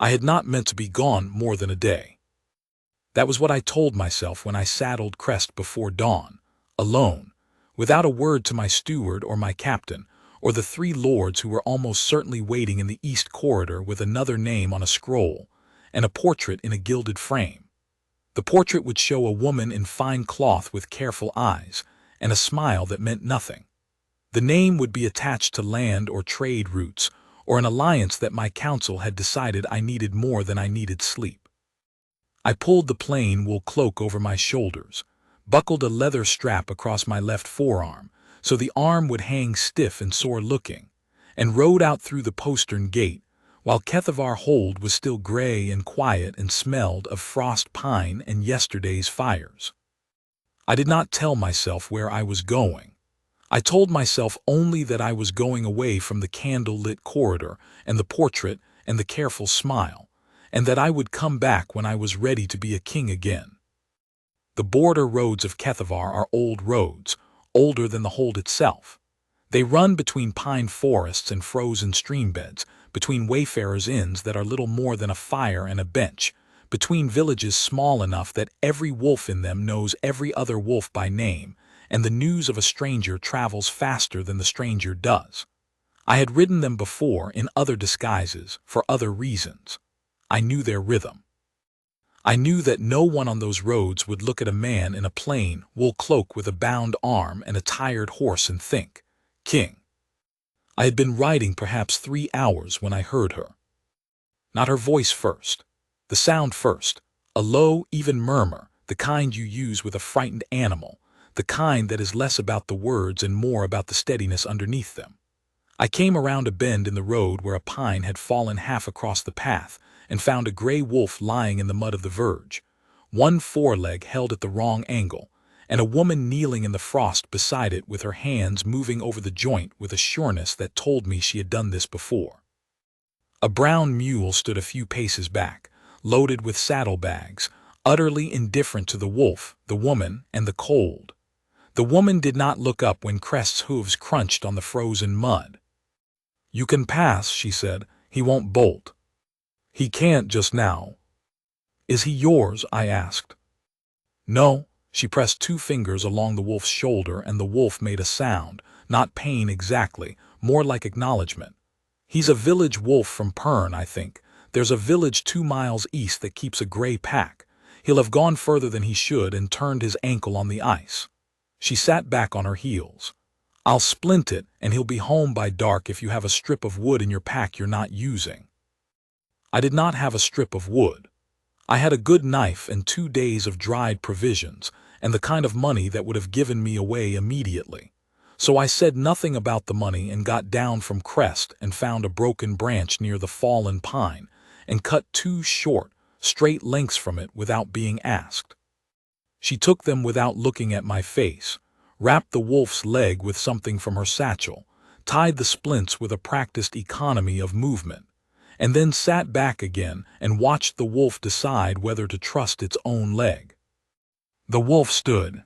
I had not meant to be gone more than a day. That was what I told myself when I saddled Crest before dawn, alone, without a word to my steward or my captain, or the three lords who were almost certainly waiting in the east corridor with another name on a scroll, and a portrait in a gilded frame. The portrait would show a woman in fine cloth with careful eyes, and a smile that meant nothing. The name would be attached to land or trade routes, or an alliance that my council had decided I needed more than I needed sleep. I pulled the plain wool cloak over my shoulders, buckled a leather strap across my left forearm, so the arm would hang stiff and sore-looking, and rode out through the postern gate, while Kethavar Hold was still gray and quiet and smelled of frost pine and yesterday's fires. I did not tell myself where I was going. I told myself only that I was going away from the candle-lit corridor and the portrait and the careful smile, and that I would come back when I was ready to be a king again. The border roads of Kethavar are old roads, older than the Hold itself. They run between pine forests and frozen streambeds, between wayfarers' inns that are little more than a fire and a bench, between villages small enough that every wolf in them knows every other wolf by name, and the news of a stranger travels faster than the stranger does. I had ridden them before in other disguises, for other reasons. I knew their rhythm. I knew that no one on those roads would look at a man in a plain wool cloak with a bound arm and a tired horse and think, "King." I had been riding perhaps 3 hours when I heard her. Not her voice first, the sound first, a low, even murmur, the kind you use with a frightened animal, the kind that is less about the words and more about the steadiness underneath them. I came around a bend in the road where a pine had fallen half across the path, and found a gray wolf lying in the mud of the verge, one foreleg held at the wrong angle, and a woman kneeling in the frost beside it with her hands moving over the joint with a sureness that told me she had done this before. A brown mule stood a few paces back, loaded with saddlebags, utterly indifferent to the wolf, the woman, and the cold. The woman did not look up when Crest's hooves crunched on the frozen mud. "You can pass," she said. "He won't bolt." "He can't just now." "Is he yours?" I asked. "No." She pressed 2 fingers along the wolf's shoulder, and the wolf made a sound, not pain exactly, more like acknowledgement. "He's a village wolf from Pern, I think. There's a village 2 miles east that keeps a gray pack. He'll have gone further than he should and turned his ankle on the ice." She sat back on her heels. "I'll splint it, and he'll be home by dark if you have a strip of wood in your pack you're not using." I did not have a strip of wood. I had a good knife and 2 days of dried provisions, and the kind of money that would have given me away immediately. So I said nothing about the money and got down from Crest and found a broken branch near the fallen pine, and cut 2 short, straight lengths from it without being asked. She took them without looking at my face, wrapped the wolf's leg with something from her satchel, tied the splints with a practiced economy of movement, and then sat back again and watched the wolf decide whether to trust its own leg. The wolf stood.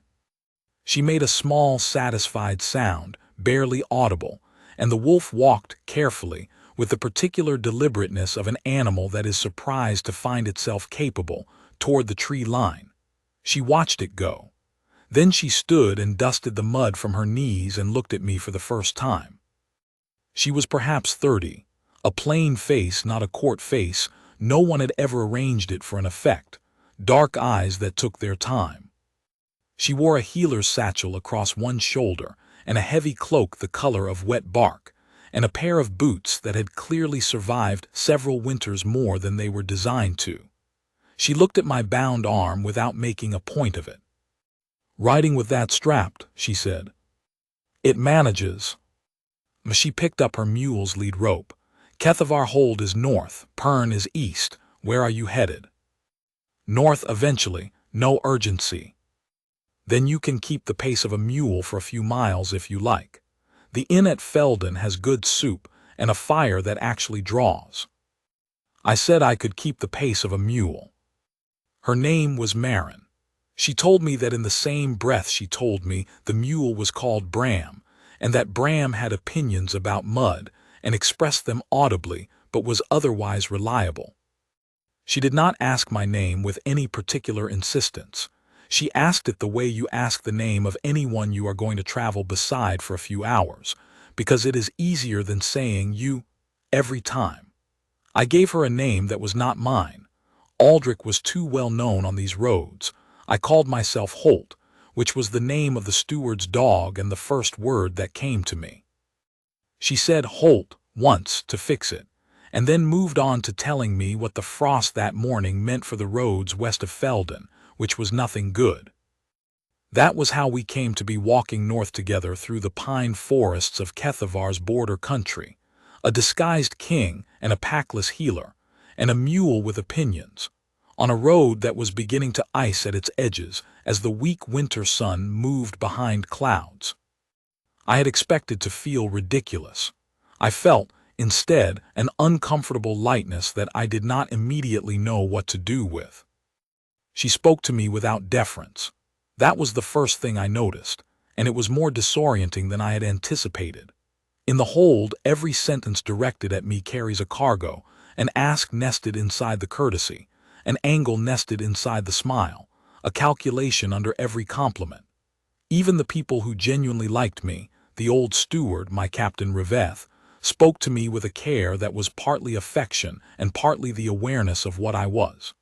She made a small, satisfied sound, barely audible, and the wolf walked carefully, with the particular deliberateness of an animal that is surprised to find itself capable, toward the tree line. She watched it go. Then she stood and dusted the mud from her knees and looked at me for the first time. She was perhaps 30. A plain face, not a court face. No one had ever arranged it for an effect. Dark eyes that took their time. She wore a healer's satchel across one shoulder and a heavy cloak the color of wet bark, and a pair of boots that had clearly survived several winters more than they were designed to. She looked at my bound arm without making a point of it. "Riding with that strapped," she said. "It manages." She picked up her mule's lead rope. "Kethavar Hold is north, Pern is east. Where are you headed?" "North eventually, no urgency." "Then you can keep the pace of a mule for a few miles if you like. The inn at Felden has good soup and a fire that actually draws." I said I could keep the pace of a mule. Her name was Marin. She told me that in the same breath she told me the mule was called Bram, and that Bram had opinions about mud, and expressed them audibly, but was otherwise reliable. She did not ask my name with any particular insistence. She asked it the way you ask the name of anyone you are going to travel beside for a few hours, because it is easier than saying you every time. I gave her a name that was not mine. Aldrich was too well known on these roads. I called myself Holt, which was the name of the steward's dog and the first word that came to me. She said Holt once to fix it, and then moved on to telling me what the frost that morning meant for the roads west of Felden, which was nothing good. That was how we came to be walking north together through the pine forests of Kethavar's border country, a disguised king and a packless healer, and a mule with opinions, on a road that was beginning to ice at its edges as the weak winter sun moved behind clouds. I had expected to feel ridiculous. I felt, instead, an uncomfortable lightness that I did not immediately know what to do with. She spoke to me without deference. That was the first thing I noticed, and it was more disorienting than I had anticipated. In the hold, every sentence directed at me carries a cargo, an ask nested inside the courtesy, an angle nested inside the smile, a calculation under every compliment. Even the people who genuinely liked me, the old steward, my Captain Riveth, spoke to me with a care that was partly affection and partly the awareness of what I was.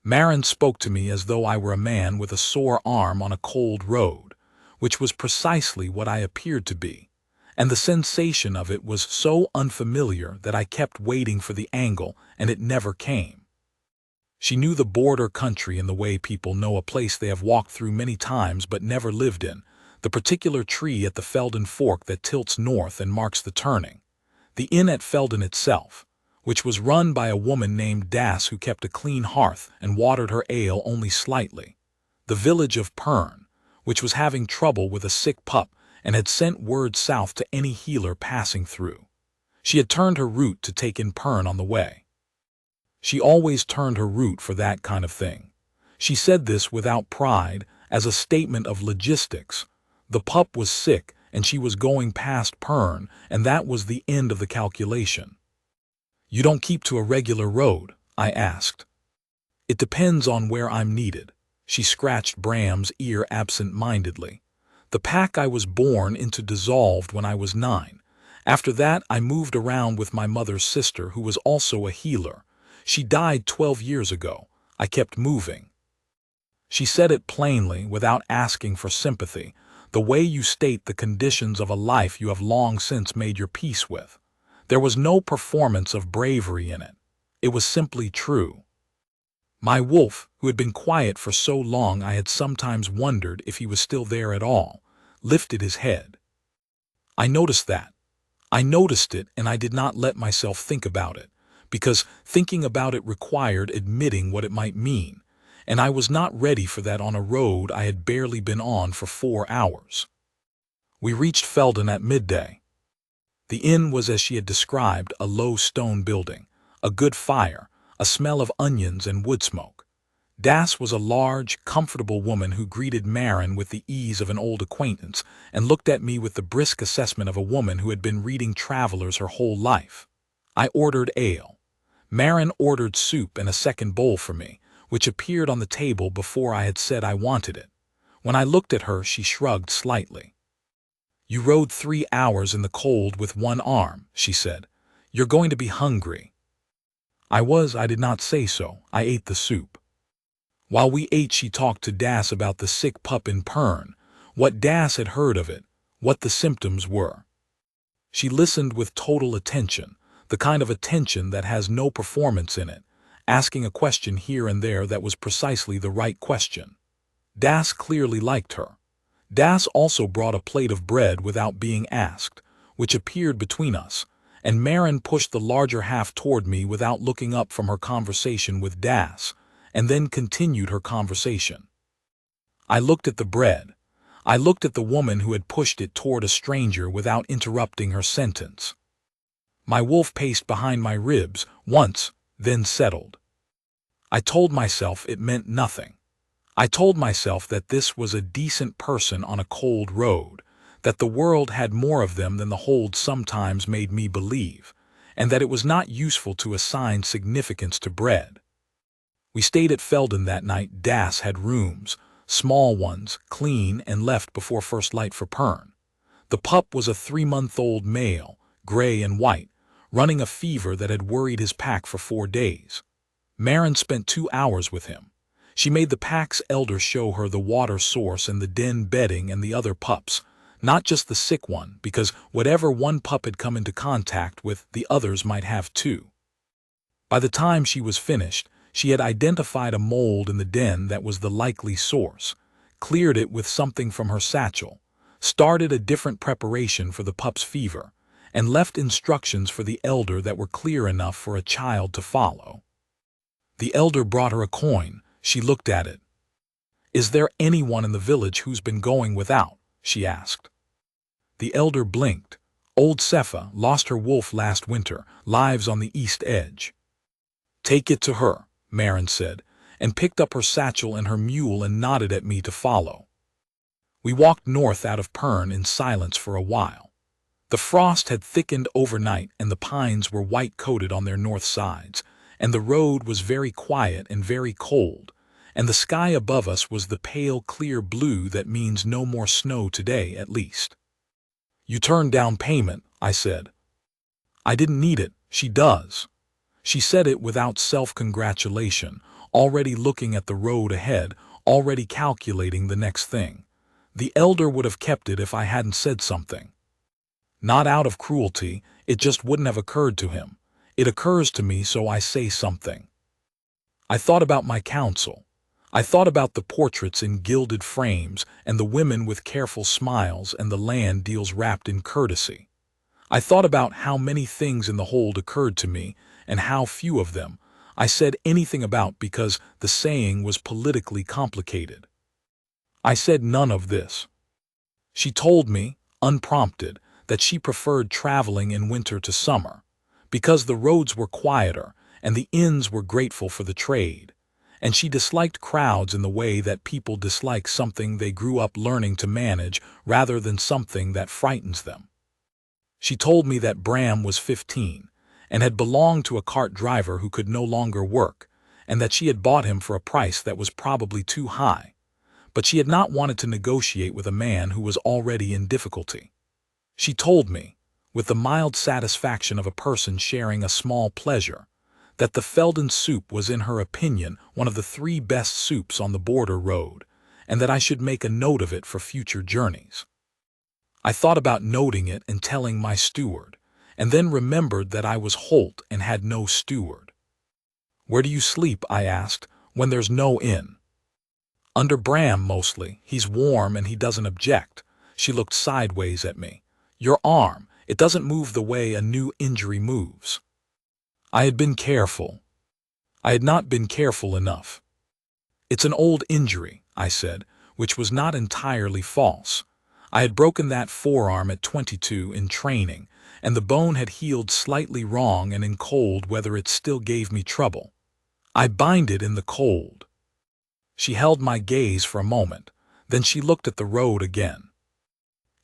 Marin spoke to me as though I were a man with a sore arm on a cold road, which was precisely what I appeared to be, and the sensation of it was so unfamiliar that I kept waiting for the angle, and it never came. She knew the border country in the way people know a place they have walked through many times but never lived in, the particular tree at the Felden Fork that tilts north and marks the turning, the inn at Felden itself, which was run by a woman named Das who kept a clean hearth and watered her ale only slightly, the village of Pern, which was having trouble with a sick pup and had sent word south to any healer passing through. She had turned her route to take in Pern on the way. She always turned her route for that kind of thing. She said this without pride, as a statement of logistics. The pup was sick, and she was going past Pern, and that was the end of the calculation. "You don't keep to a regular road?" I asked. "It depends on where I'm needed." She scratched Bram's ear absent-mindedly. "The pack I was born into dissolved when I was 9. After that I moved around with my mother's sister, who was also a healer. She died 12 years ago. I kept moving." She said it plainly, without asking for sympathy, the way you state the conditions of a life you have long since made your peace with. There was no performance of bravery in it. It was simply true. My wolf, who had been quiet for so long I had sometimes wondered if he was still there at all, lifted his head. I noticed that. I noticed it, and I did not let myself think about it, because thinking about it required admitting what it might mean, and I was not ready for that on a road I had barely been on for 4 hours. We reached Felden at midday. The inn was as she had described, a low stone building, a good fire, a smell of onions and wood smoke. Das was a large, comfortable woman who greeted Marin with the ease of an old acquaintance and looked at me with the brisk assessment of a woman who had been reading travelers her whole life. I ordered ale. Marin ordered soup and a second bowl for me, which appeared on the table before I had said I wanted it. When I looked at her, she shrugged slightly. "You rode 3 hours in the cold with one arm," she said. "You're going to be hungry." I did not say so. I ate the soup. While we ate, she talked to Das about the sick pup in Pern, what Das had heard of it, what the symptoms were. She listened with total attention, the kind of attention that has no performance in it, asking a question here and there that was precisely the right question. Das clearly liked her. Das also brought a plate of bread without being asked, which appeared between us, and Marin pushed the larger half toward me without looking up from her conversation with Das, and then continued her conversation. I looked at the bread. I looked at the woman who had pushed it toward a stranger without interrupting her sentence. My wolf paced behind my ribs once, then settled. I told myself it meant nothing. I told myself that this was a decent person on a cold road, that the world had more of them than the hold sometimes made me believe, and that it was not useful to assign significance to bread. We stayed at Felden that night. Das had rooms, small ones, clean and left before first light for Pern. The pup was a 3-month-old male, gray and white, running a fever that had worried his pack for 4 days. Maren spent 2 hours with him. She made the pack's elder show her the water source and the den bedding and the other pups, not just the sick one, because whatever one pup had come into contact with, the others might have too. By the time she was finished, she had identified a mold in the den that was the likely source, cleared it with something from her satchel, started a different preparation for the pup's fever, and left instructions for the elder that were clear enough for a child to follow. The elder brought her a coin. She looked at it. "Is there anyone in the village who's been going without?" she asked. The elder blinked. "Old Sepha lost her wolf last winter, lives on the east edge." "Take it to her," Maren said, and picked up her satchel and her mule and nodded at me to follow. We walked north out of Pern in silence for a while. The frost had thickened overnight and the pines were white-coated on their north sides, and the road was very quiet and very cold, and the sky above us was the pale, clear blue that means no more snow today, at least. "You turned down payment," I said. "I didn't need it. She does." She said it without self-congratulation, already looking at the road ahead, already calculating the next thing. The elder would have kept it if I hadn't said something. Not out of cruelty, it just wouldn't have occurred to him. It occurs to me, so I say something. I thought about my counsel. I thought about the portraits in gilded frames and the women with careful smiles and the land deals wrapped in courtesy. I thought about how many things in the hold occurred to me and how few of them I said anything about because the saying was politically complicated. I said none of this. She told me, unprompted, that she preferred traveling in winter to summer, because the roads were quieter and the inns were grateful for the trade, and she disliked crowds in the way that people dislike something they grew up learning to manage rather than something that frightens them. She told me that Bram was 15 and had belonged to a cart driver who could no longer work, and that she had bought him for a price that was probably too high, but she had not wanted to negotiate with a man who was already in difficulty. She told me, with the mild satisfaction of a person sharing a small pleasure, that the Felden soup was in her opinion one of the 3 best soups on the border road, and that I should make a note of it for future journeys. I thought about noting it and telling my steward, and then remembered that I was Holt and had no steward. "Where do you sleep," I asked, "when there's no inn?" "Under Bram, mostly. He's warm and he doesn't object." She looked sideways at me. "Your arm. It doesn't move the way a new injury moves." I had been careful. I had not been careful enough. "It's an old injury," I said, which was not entirely false. I had broken that forearm at 22 in training, and the bone had healed slightly wrong, and in cold weather it still gave me trouble. I bind it in the cold. She held my gaze for a moment, then she looked at the road again.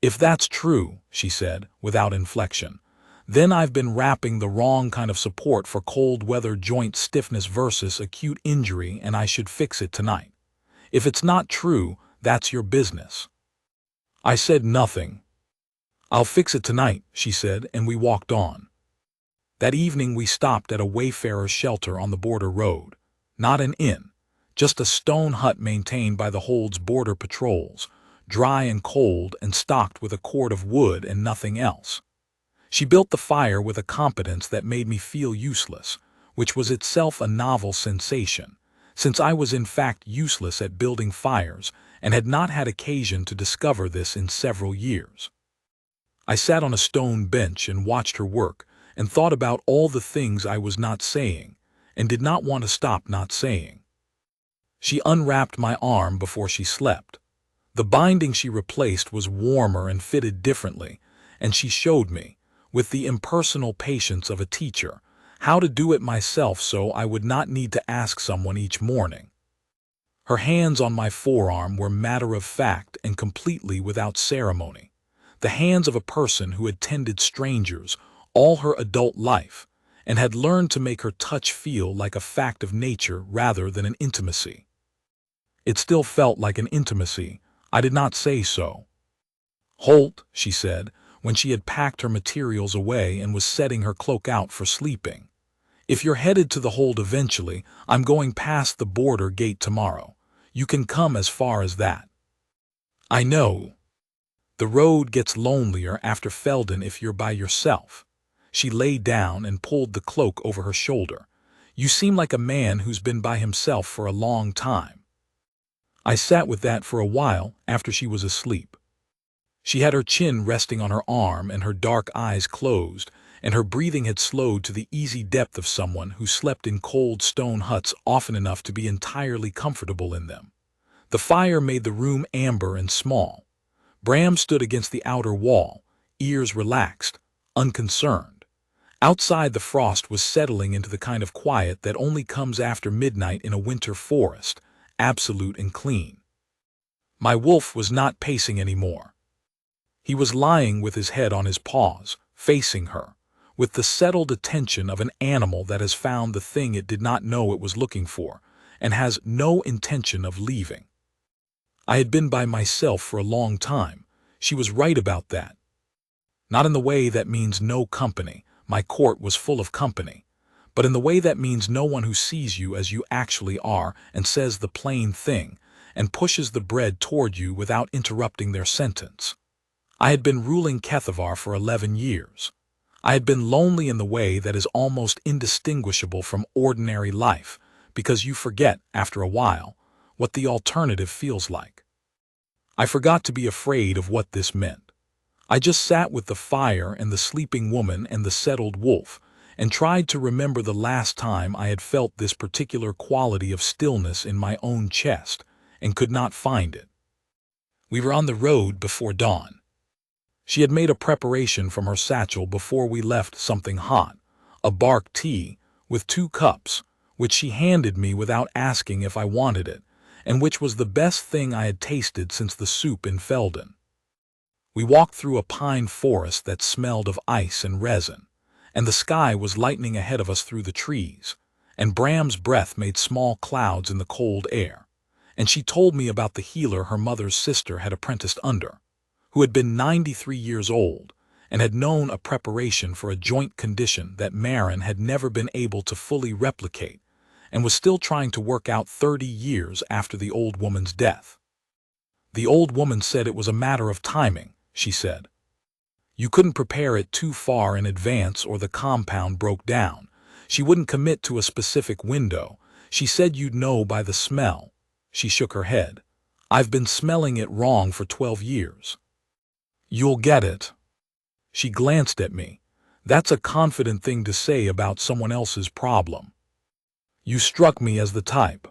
"If that's true," she said, without inflection, "then I've been wrapping the wrong kind of support for cold weather joint stiffness versus acute injury, and I should fix it tonight. If it's not true, that's your business." I said nothing. "I'll fix it tonight," she said, and we walked on. That evening we stopped at a wayfarer's shelter on the border road. Not an inn, just a stone hut maintained by the hold's border patrols, dry and cold and stocked with a cord of wood and nothing else. She built the fire with a competence that made me feel useless, which was itself a novel sensation, since I was in fact useless at building fires and had not had occasion to discover this in several years. I sat on a stone bench and watched her work and thought about all the things I was not saying and did not want to stop not saying. She unwrapped my arm before she slept. The binding she replaced was warmer and fitted differently, and she showed me, with the impersonal patience of a teacher, how to do it myself so I would not need to ask someone each morning. Her hands on my forearm were matter-of-fact and completely without ceremony, the hands of a person who had tended strangers all her adult life, and had learned to make her touch feel like a fact of nature rather than an intimacy. It still felt like an intimacy. I did not say so. "Holt," she said, when she had packed her materials away and was setting her cloak out for sleeping. "If you're headed to the hold eventually, I'm going past the border gate tomorrow. You can come as far as that." "I know. The road gets lonelier after Felden if you're by yourself." She lay down and pulled the cloak over her shoulder. "You seem like a man who's been by himself for a long time." I sat with that for a while after she was asleep. She had her chin resting on her arm and her dark eyes closed, and her breathing had slowed to the easy depth of someone who slept in cold stone huts often enough to be entirely comfortable in them. The fire made the room amber and small. Bram stood against the outer wall, ears relaxed, unconcerned. Outside, the frost was settling into the kind of quiet that only comes after midnight in a winter forest, absolute and clean. My wolf was not pacing anymore. He was lying with his head on his paws, facing her, with the settled attention of an animal that has found the thing it did not know it was looking for, and has no intention of leaving. I had been by myself for a long time. She was right about that. Not in the way that means no company. My court was full of company. But in the way that means no one who sees you as you actually are and says the plain thing and pushes the bread toward you without interrupting their sentence. I had been ruling Kethavar for 11 years. I had been lonely in the way that is almost indistinguishable from ordinary life, because you forget, after a while, what the alternative feels like. I forgot to be afraid of what this meant. I just sat with the fire and the sleeping woman and the settled wolf, and tried to remember the last time I had felt this particular quality of stillness in my own chest, and could not find it. We were on the road before dawn. She had made a preparation from her satchel before we left, something hot, a bark tea, with 2 cups, which she handed me without asking if I wanted it, and which was the best thing I had tasted since the soup in Felden. We walked through a pine forest that smelled of ice and resin, and the sky was lightening ahead of us through the trees, and Bram's breath made small clouds in the cold air, and she told me about the healer her mother's sister had apprenticed under, who had been 93 years old, and had known a preparation for a joint condition that Marin had never been able to fully replicate, and was still trying to work out 30 years after the old woman's death. "The old woman said it was a matter of timing," she said. "You couldn't prepare it too far in advance or the compound broke down. She wouldn't commit to a specific window. She said you'd know by the smell." She shook her head. "I've been smelling it wrong for 12 years. You'll get it." She glanced at me. "That's a confident thing to say about someone else's problem. You struck me as the type."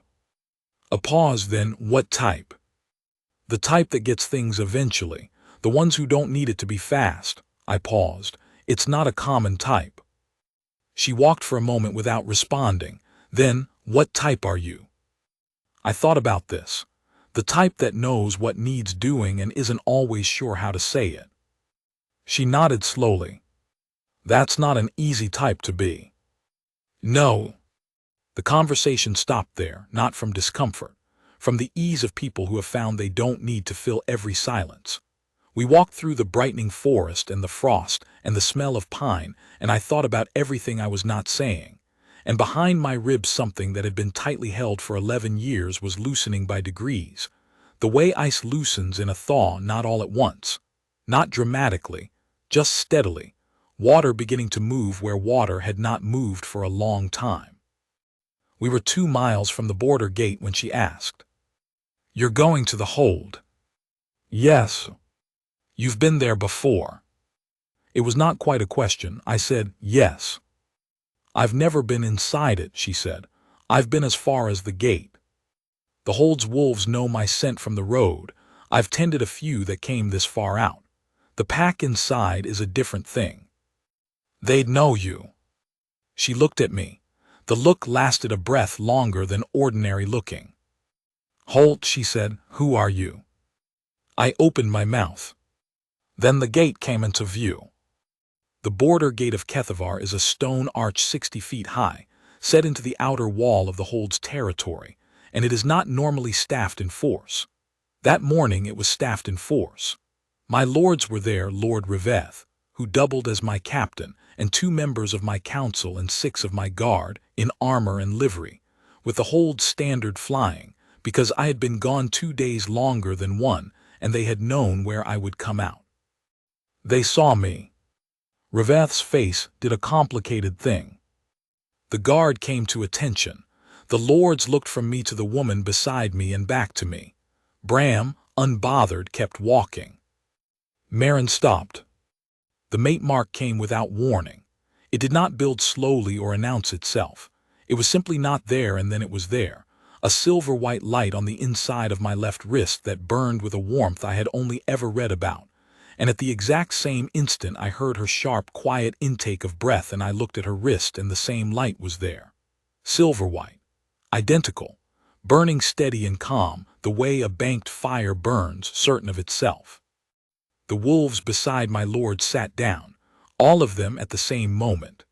A pause, then. "What type?" "The type that gets things eventually. The ones who don't need it to be fast." I paused. "It's not a common type." She walked for a moment without responding. Then, "What type are you?" I thought about this. The type that knows what needs doing and isn't always sure how to say it. She nodded slowly. "That's not an easy type to be." "No." The conversation stopped there, not from discomfort, from the ease of people who have found they don't need to fill every silence. We walked through the brightening forest and the frost and the smell of pine, and I thought about everything I was not saying. And behind my ribs something that had been tightly held for 11 years was loosening by degrees, the way ice loosens in a thaw, not all at once, not dramatically, just steadily, water beginning to move where water had not moved for a long time. We were 2 miles from the border gate when she asked, "You're going to the hold?" "Yes." "You've been there before?" It was not quite a question. I said, "Yes." "I've never been inside it," she said. "I've been as far as the gate. The hold's wolves know my scent from the road. I've tended a few that came this far out. The pack inside is a different thing. They'd know you." She looked at me. The look lasted a breath longer than ordinary looking. "Holt," she said, "who are you?" I opened my mouth. Then the gate came into view. The border gate of Kethavar is a stone arch 60 feet high, set into the outer wall of the hold's territory, and it is not normally staffed in force. That morning it was staffed in force. My lords were there, Lord Riveth, who doubled as my captain, and 2 members of my council and 6 of my guard, in armor and livery, with the hold standard flying, because I had been gone 2 days longer than one, and they had known where I would come out. They saw me. Riveth's face did a complicated thing. The guard came to attention. The lords looked from me to the woman beside me and back to me. Bram, unbothered, kept walking. Merrin stopped. The mate mark came without warning. It did not build slowly or announce itself. It was simply not there, and then it was there. A silver-white light on the inside of my left wrist that burned with a warmth I had only ever read about. And at the exact same instant I heard her sharp, quiet intake of breath, and I looked at her wrist and the same light was there. Silver-white. Identical. Burning steady and calm, the way a banked fire burns, certain of itself. The wolves beside my lord sat down, all of them at the same moment.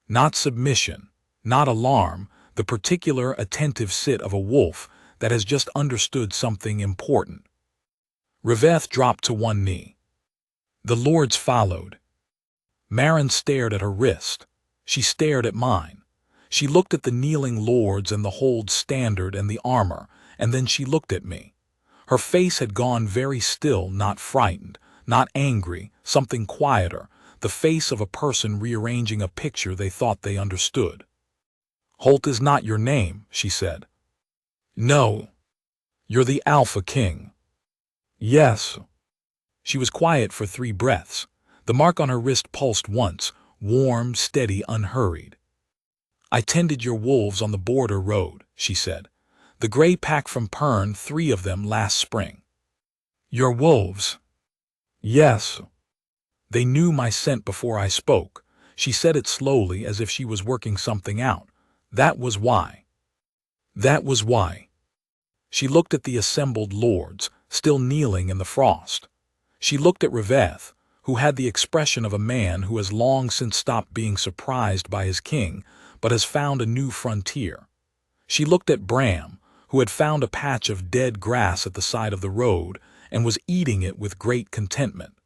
Not submission, not alarm, the particular attentive sit of a wolf that has just understood something important. Riveth dropped to one knee. The lords followed. Merrin stared at her wrist. She stared at mine. She looked at the kneeling lords and the hold standard and the armor, and then she looked at me. Her face had gone very still, not frightened, not angry, something quieter, the face of a person rearranging a picture they thought they understood. "Holt is not your name," she said. "No. You're the Alpha King." "Yes." She was quiet for 3 breaths. The mark on her wrist pulsed once, warm, steady, unhurried. "I tended your wolves on the border road," she said. "The gray pack from Pern, 3 of them last spring." "Your wolves?" "Yes." "They knew my scent before I spoke." She said it slowly, as if she was working something out. "That was why." "That was why." She looked at the assembled lords, still kneeling in the frost. She looked at Riveth, who had the expression of a man who has long since stopped being surprised by his king, but has found a new frontier. She looked at Bram, who had found a patch of dead grass at the side of the road and was eating it with great contentment.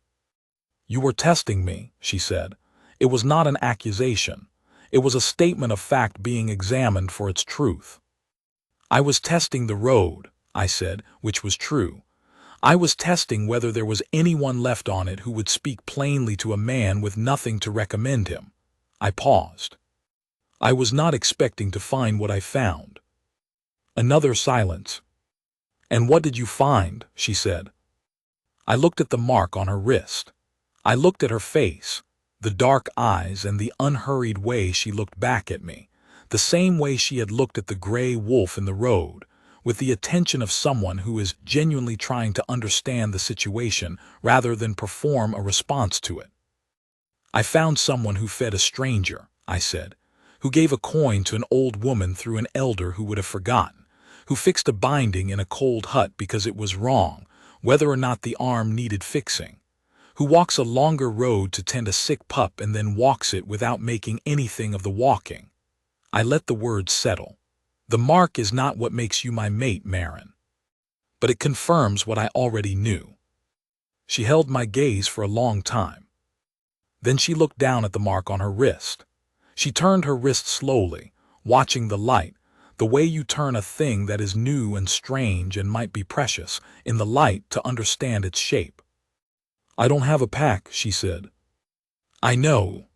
"You were testing me," she said. "It was not an accusation. It was a statement of fact being examined for its truth." "I was testing the road," I said, which was true. I was testing whether there was anyone left on it who would speak plainly to a man with nothing to recommend him. I paused. I was not expecting to find what I found. Another silence. "And what did you find?" she said. I looked at the mark on her wrist. I looked at her face, the dark eyes and the unhurried way she looked back at me, the same way she had looked at the gray wolf in the road, with the attention of someone who is genuinely trying to understand the situation rather than perform a response to it. "I found someone who fed a stranger," I said, "who gave a coin to an old woman through an elder who would have forgotten, who fixed a binding in a cold hut because it was wrong, whether or not the arm needed fixing, who walks a longer road to tend a sick pup and then walks it without making anything of the walking." I let the words settle. "The mark is not what makes you my mate, Merrin. But it confirms what I already knew." She held my gaze for a long time. Then she looked down at the mark on her wrist. She turned her wrist slowly, watching the light, the way you turn a thing that is new and strange and might be precious, in the light to understand its shape. "I don't have a pack," she said. "I know.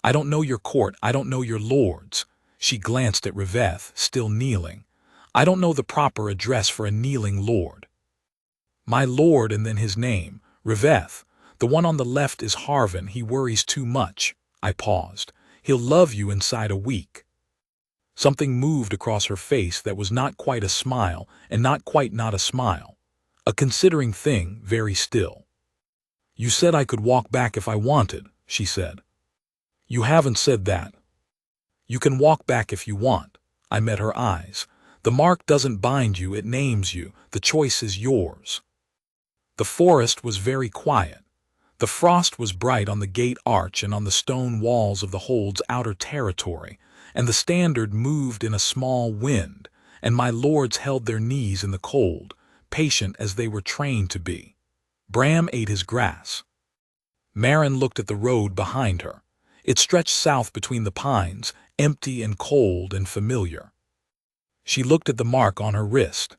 I don't know your court, I don't know your lords." She glanced at Riveth, still kneeling. "I don't know the proper address for a kneeling lord." "My lord," and then his name, "Riveth. The one on the left is Harvin. He worries too much." I paused. "He'll love you inside a week." Something moved across her face that was not quite a smile and not quite not a smile. A considering thing, very still. "You said I could walk back if I wanted," she said. "You haven't said that." "You can walk back if you want." I met her eyes. "The mark doesn't bind you, it names you. The choice is yours." The forest was very quiet. The frost was bright on the gate arch and on the stone walls of the hold's outer territory, and the standard moved in a small wind, and my lords held their knees in the cold, patient as they were trained to be. Bram ate his grass. Maren looked at the road behind her. It stretched south between the pines, empty and cold and familiar. She looked at the mark on her wrist.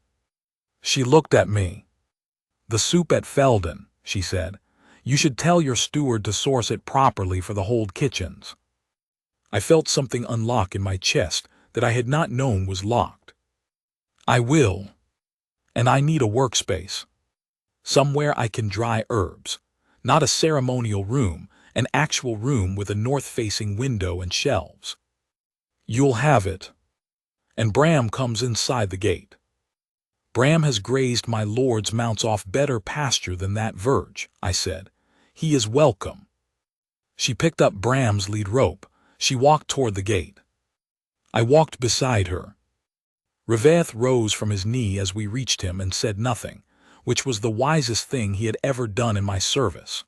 She looked at me. "The soup at Felden," she said. "You should tell your steward to source it properly for the hold kitchens." I felt something unlock in my chest that I had not known was locked. "I will. And I need a workspace. Somewhere I can dry herbs. Not a ceremonial room, an actual room with a north-facing window and shelves." "You'll have it." And Bram comes inside the gate. "Bram has grazed my lord's mounts off better pasture than that verge," I said. "He is welcome." She picked up Bram's lead rope. She walked toward the gate. I walked beside her. Ravath rose from his knee as we reached him and said nothing, which was the wisest thing he had ever done in my service.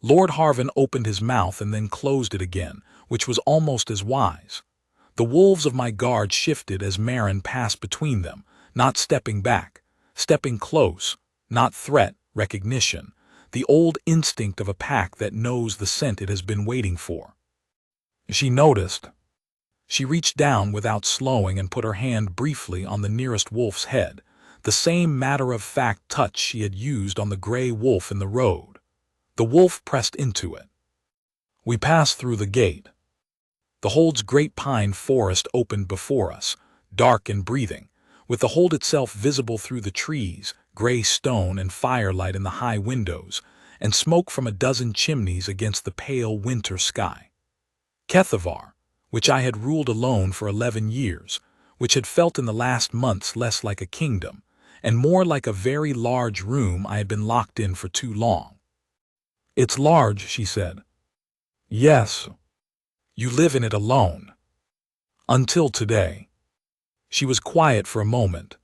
Lord Harvin opened his mouth and then closed it again, which was almost as wise. The wolves of my guard shifted as Maren passed between them, not stepping back, stepping close, not threat, recognition, the old instinct of a pack that knows the scent it has been waiting for. She noticed. She reached down without slowing and put her hand briefly on the nearest wolf's head, the same matter-of-fact touch she had used on the gray wolf in the road. The wolf pressed into it. We passed through the gate. The hold's great pine forest opened before us, dark and breathing, with the hold itself visible through the trees, gray stone and firelight in the high windows, and smoke from a dozen chimneys against the pale winter sky. Kethavar, which I had ruled alone for 11 years, which had felt in the last months less like a kingdom, and more like a very large room I had been locked in for too long. "It's large," she said. "Yes. You live in it alone. Until today." She was quiet for a moment.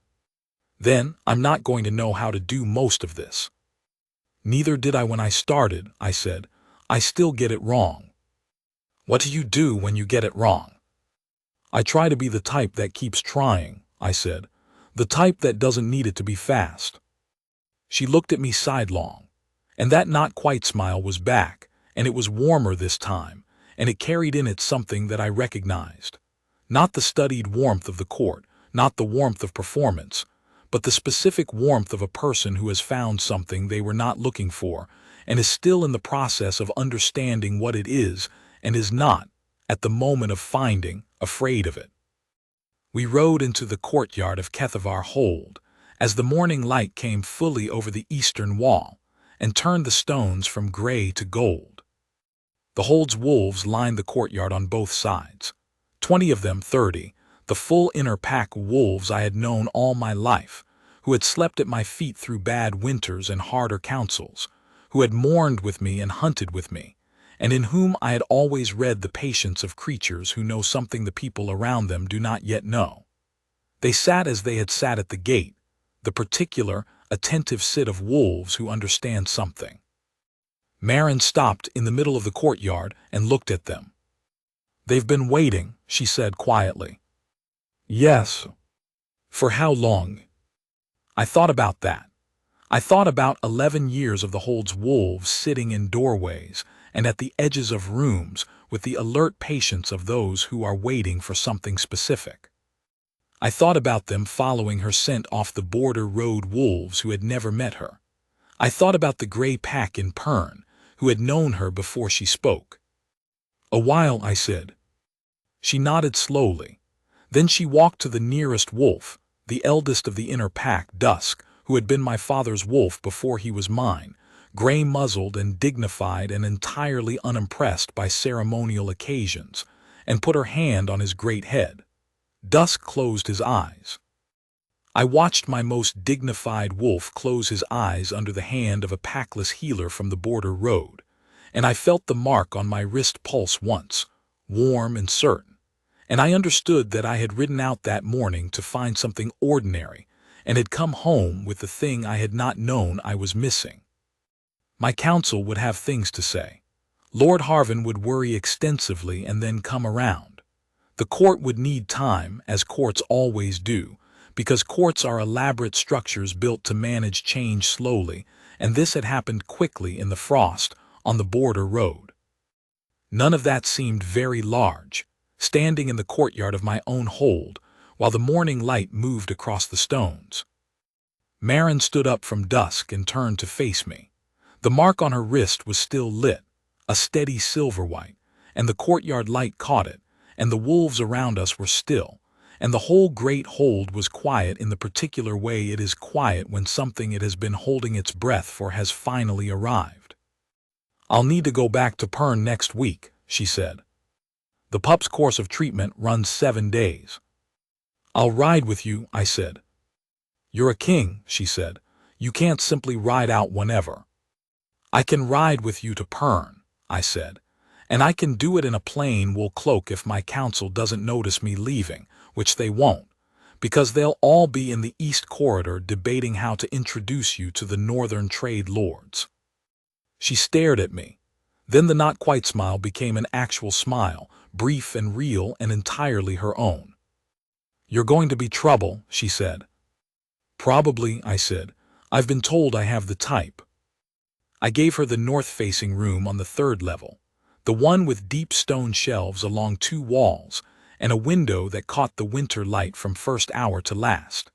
"Then, I'm not going to know how to do most of this." "Neither did I when I started," I said. "I still get it wrong." "What do you do when you get it wrong?" "I try to be the type that keeps trying," I said. "The type that doesn't need it to be fast." She looked at me sidelong, and that not-quite smile was back, and it was warmer this time, and it carried in it something that I recognized. Not the studied warmth of the court, not the warmth of performance, but the specific warmth of a person who has found something they were not looking for and is still in the process of understanding what it is and is not, at the moment of finding, afraid of it. We rode into the courtyard of Kethavar Hold, as the morning light came fully over the eastern wall and turned the stones from gray to gold. The Hold's wolves lined the courtyard on both sides. 20 of them, 30, the full inner pack wolves I had known all my life, who had slept at my feet through bad winters and harder councils, who had mourned with me and hunted with me, and in whom I had always read the patience of creatures who know something the people around them do not yet know. They sat as they had sat at the gate, the particular, attentive sit of wolves who understand something. Maren stopped in the middle of the courtyard and looked at them. "They've been waiting," she said quietly. "Yes." "For how long?" I thought about that. I thought about 11 years of the Hold's wolves sitting in doorways and at the edges of rooms with the alert patience of those who are waiting for something specific. I thought about them following her scent off the border road wolves who had never met her. I thought about the gray pack in Pern, who had known her before she spoke. "A while," I said. She nodded slowly. Then she walked to the nearest wolf, the eldest of the inner pack, Dusk, who had been my father's wolf before he was mine, gray-muzzled and dignified and entirely unimpressed by ceremonial occasions, and put her hand on his great head. Dusk closed his eyes. I watched my most dignified wolf close his eyes under the hand of a packless healer from the border road, and I felt the mark on my wrist pulse once, warm and certain, and I understood that I had ridden out that morning to find something ordinary and had come home with the thing I had not known I was missing. My counsel would have things to say. Lord Harvin would worry extensively and then come around. The court would need time, as courts always do, because courts are elaborate structures built to manage change slowly, and this had happened quickly in the frost on the border road. None of that seemed very large, standing in the courtyard of my own hold, while the morning light moved across the stones. Maren stood up from dusk and turned to face me. The mark on her wrist was still lit, a steady silver white, and the courtyard light caught it, and the wolves around us were still, and the whole great hold was quiet in the particular way it is quiet when something it has been holding its breath for has finally arrived. "I'll need to go back to Pern next week," she said. "The pup's course of treatment runs 7 days." "I'll ride with you," I said. "You're a king," she said. "You can't simply ride out whenever." "I can ride with you to Pern," I said, "and I can do it in a plain wool cloak if my council doesn't notice me leaving, which they won't, because they'll all be in the East Corridor debating how to introduce you to the Northern trade lords." She stared at me. Then the not-quite smile became an actual smile, brief and real and entirely her own. "You're going to be trouble," she said. "Probably," I said. "I've been told I have the type." I gave her the north-facing room on the 3rd level, the one with deep stone shelves along 2 walls, and a window that caught the winter light from first hour to last.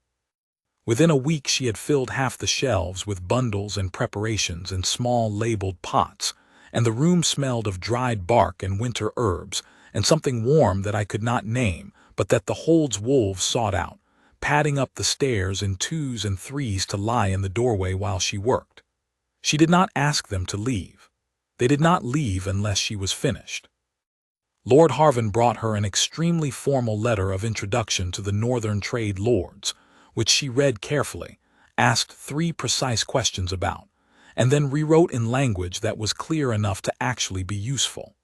Within a week she had filled half the shelves with bundles and preparations in small labeled pots, and the room smelled of dried bark and winter herbs, and something warm that I could not name, but that the hold's wolves sought out, padding up the stairs in 2s and 3s to lie in the doorway while she worked. She did not ask them to leave. They did not leave unless she was finished. Lord Harvin brought her an extremely formal letter of introduction to the Northern trade lords, which she read carefully, asked 3 precise questions about, and then rewrote in language that was clear enough to actually be useful.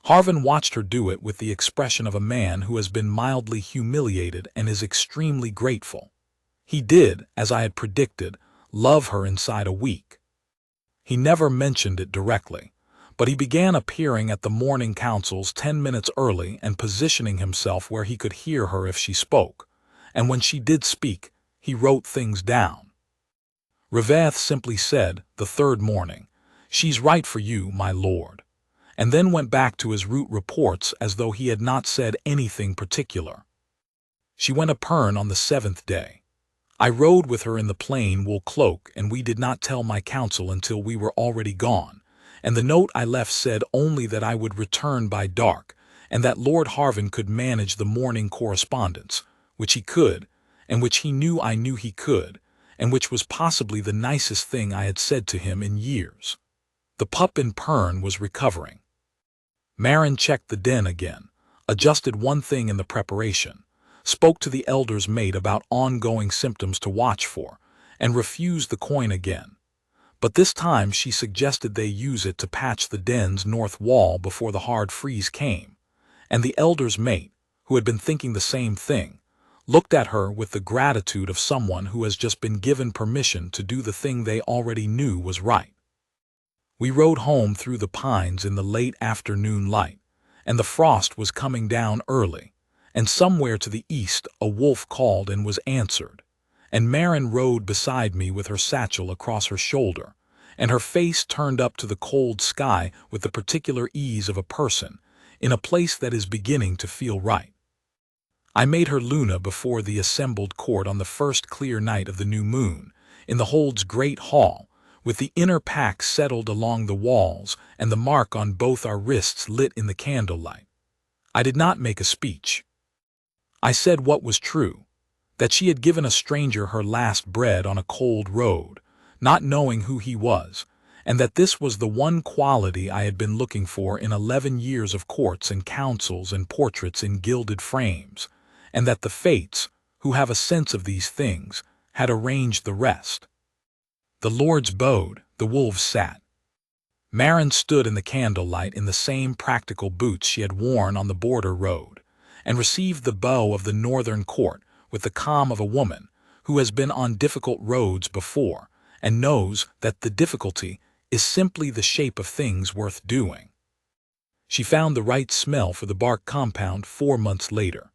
Harvin watched her do it with the expression of a man who has been mildly humiliated and is extremely grateful. He did, as I had predicted, love her inside a week. He never mentioned it directly, but he began appearing at the morning councils 10 minutes early and positioning himself where he could hear her if she spoke, and when she did speak, he wrote things down. Ravath simply said, the 3rd morning, "She's right for you, my lord," and then went back to his route reports as though he had not said anything particular. She went to Pern on the 7th day. I rode with her in the plain wool cloak, and we did not tell my council until we were already gone, and the note I left said only that I would return by dark, and that Lord Harvin could manage the morning correspondence, which he could, and which he knew I knew he could, and which was possibly the nicest thing I had said to him in years. The pup in Pern was recovering. Maren checked the den again, adjusted one thing in the preparation, spoke to the elder's mate about ongoing symptoms to watch for, and refused the coin again. But this time she suggested they use it to patch the den's north wall before the hard freeze came, and the elder's mate, who had been thinking the same thing, looked at her with the gratitude of someone who has just been given permission to do the thing they already knew was right. We rode home through the pines in the late afternoon light, and the frost was coming down early, and somewhere to the east a wolf called and was answered, and Maren rode beside me with her satchel across her shoulder, and her face turned up to the cold sky with the particular ease of a person in a place that is beginning to feel right. I made her Luna before the assembled court on the first clear night of the new moon, in the hold's great hall, with the inner pack settled along the walls and the mark on both our wrists lit in the candlelight. I did not make a speech. I said what was true, that she had given a stranger her last bread on a cold road, not knowing who he was, and that this was the one quality I had been looking for in 11 years of courts and councils and portraits in gilded frames, and that the fates, who have a sense of these things, had arranged the rest. The lords bowed, the wolves sat. Maren stood in the candlelight in the same practical boots she had worn on the border road, and received the bow of the northern court with the calm of a woman who has been on difficult roads before and knows that the difficulty is simply the shape of things worth doing. She found the right smell for the bark compound 4 months later.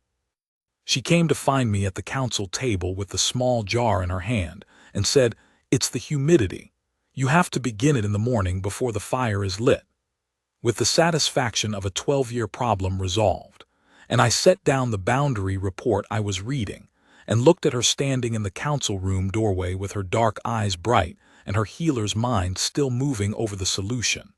She came to find me at the council table with the small jar in her hand and said, "It's the humidity. You have to begin it in the morning before the fire is lit." With the satisfaction of a 12-year problem resolved, and I set down the boundary report I was reading and looked at her standing in the council room doorway with her dark eyes bright and her healer's mind still moving over the solution.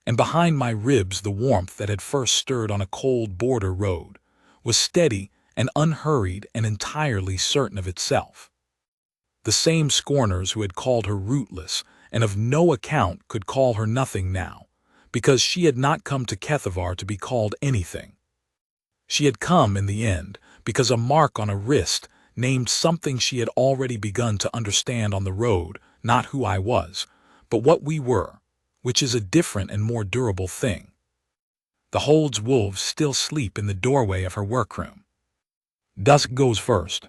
And behind my ribs the warmth that had first stirred on a cold border road was steady and unhurried and entirely certain of itself. The same scorners who had called her rootless and of no account could call her nothing now, because she had not come to Kethavar to be called anything. She had come, in the end, because a mark on a wrist named something she had already begun to understand on the road, not who I was, but what we were, which is a different and more durable thing. The Hold's wolves still sleep in the doorway of her workroom. Dusk goes first.